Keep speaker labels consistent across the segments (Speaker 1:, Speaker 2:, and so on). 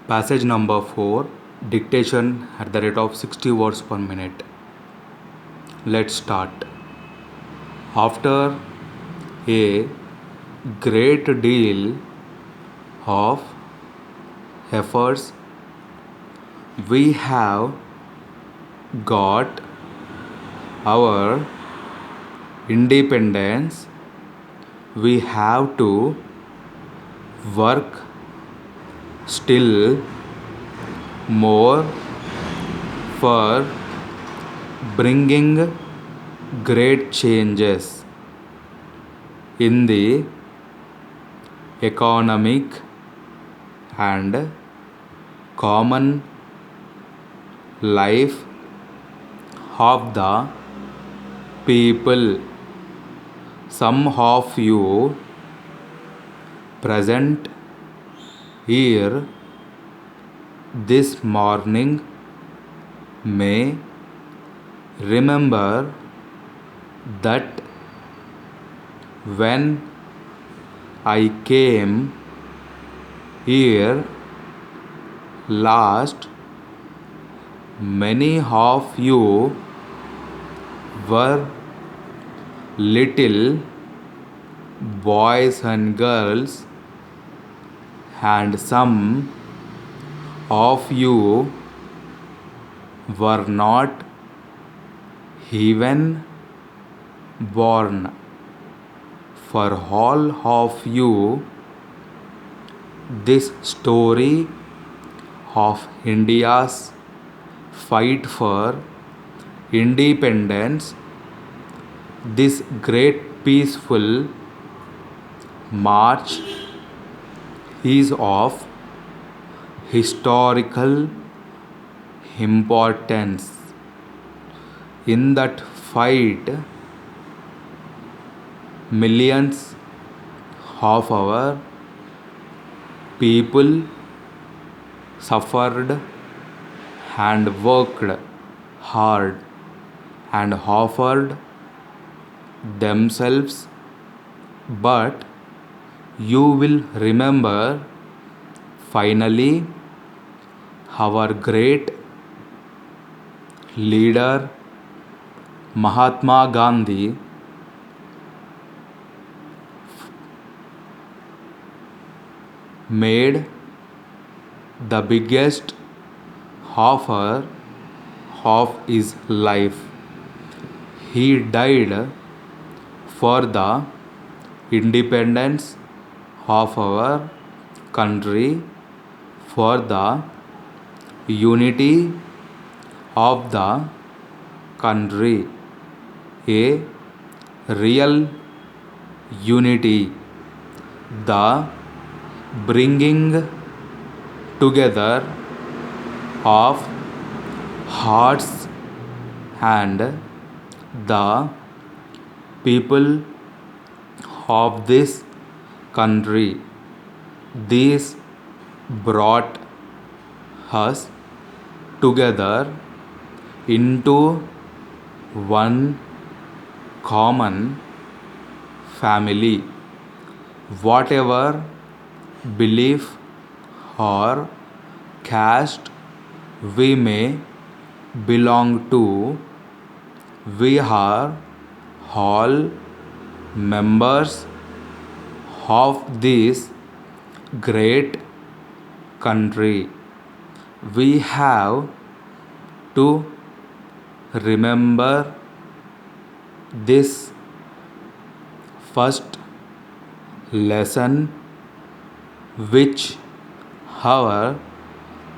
Speaker 1: Passage number 4, dictation at the rate of 60 words per minute. Let's start. After a great deal of efforts, we have got our independence. We have to work still more for bringing great changes in the economic and common life of the people. Some of you present here this morning may remember that when I came here last, many of you were little boys and girls, and some of you were not even born. For all of you, this story of India's fight for independence, this great peaceful march, is of historical importance. In that fight, millions of our people suffered and worked hard and offered themselves, but you will remember finally our great leader Mahatma Gandhi made the biggest offer of his life. He died for the independence of our country, for the unity of the country, a real unity, the bringing together of hearts and the people of this country. This brought us together into one common family. Whatever belief or caste we may belong to, we are all members of this great country. We have to remember this first lesson which our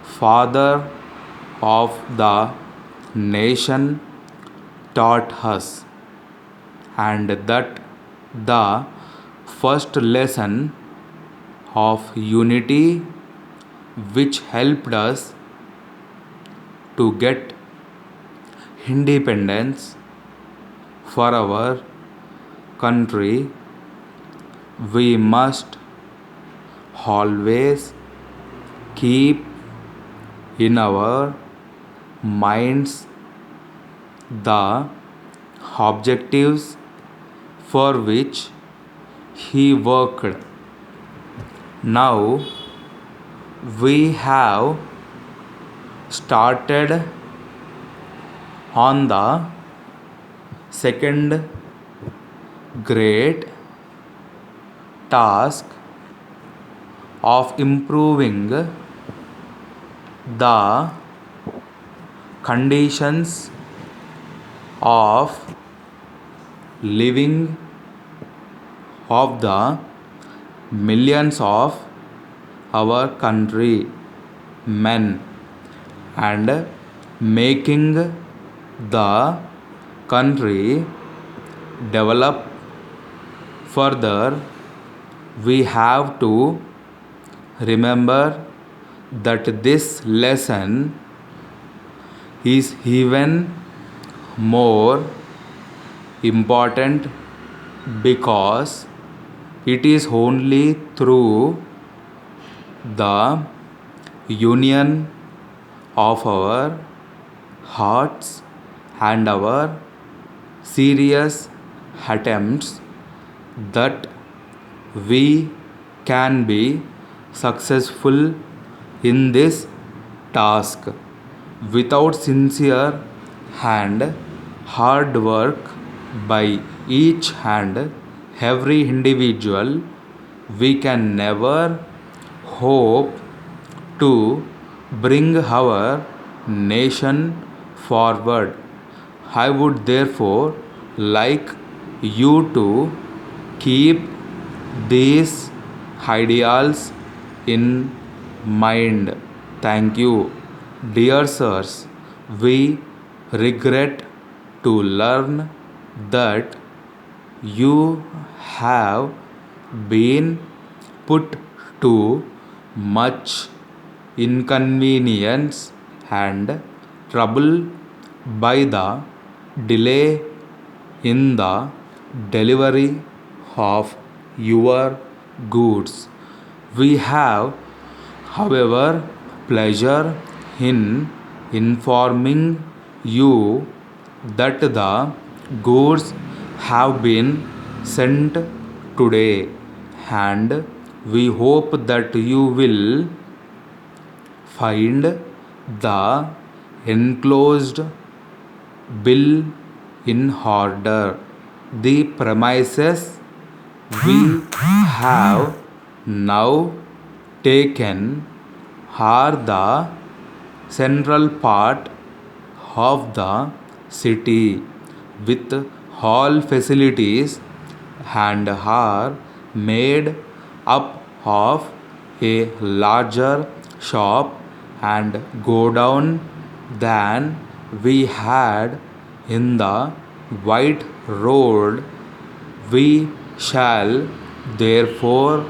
Speaker 1: father of the nation taught us, and that the first lesson of unity which helped us to get independence for our country. We must always keep in our minds the objectives for which he worked. Now We have started on the second great task of improving the conditions of living of the millions of our country men and making the country develop further. We have to remember that this lesson is even more important because it is only through the union of our hearts and our serious attempts that we can be successful in this task. Without sincere and hard work by each and every individual, we can never hope to bring our nation forward. I would therefore like you to keep these ideals in mind. Thank you. Dear sirs, we regret to learn that you have been put to much inconvenience and trouble by the delay in the delivery of your goods. We have, however, pleasure in informing you that the goods have been sent today, and we hope that you will find the enclosed bill in order. The premises we have now taken are the central part of the city with all facilities and are made up of a larger shop and godown than we had in the White Road. We shall therefore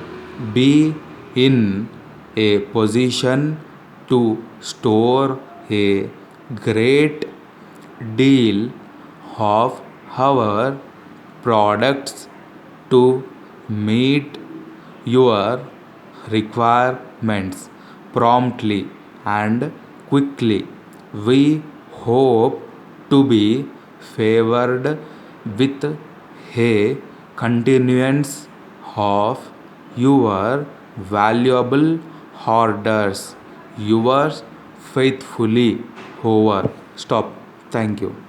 Speaker 1: be in a position to store a great deal of our products to meet your requirements promptly and quickly. We hope to be favored with a continuance of your valuable orders. Yours faithfully. Over. Stop. Thank you.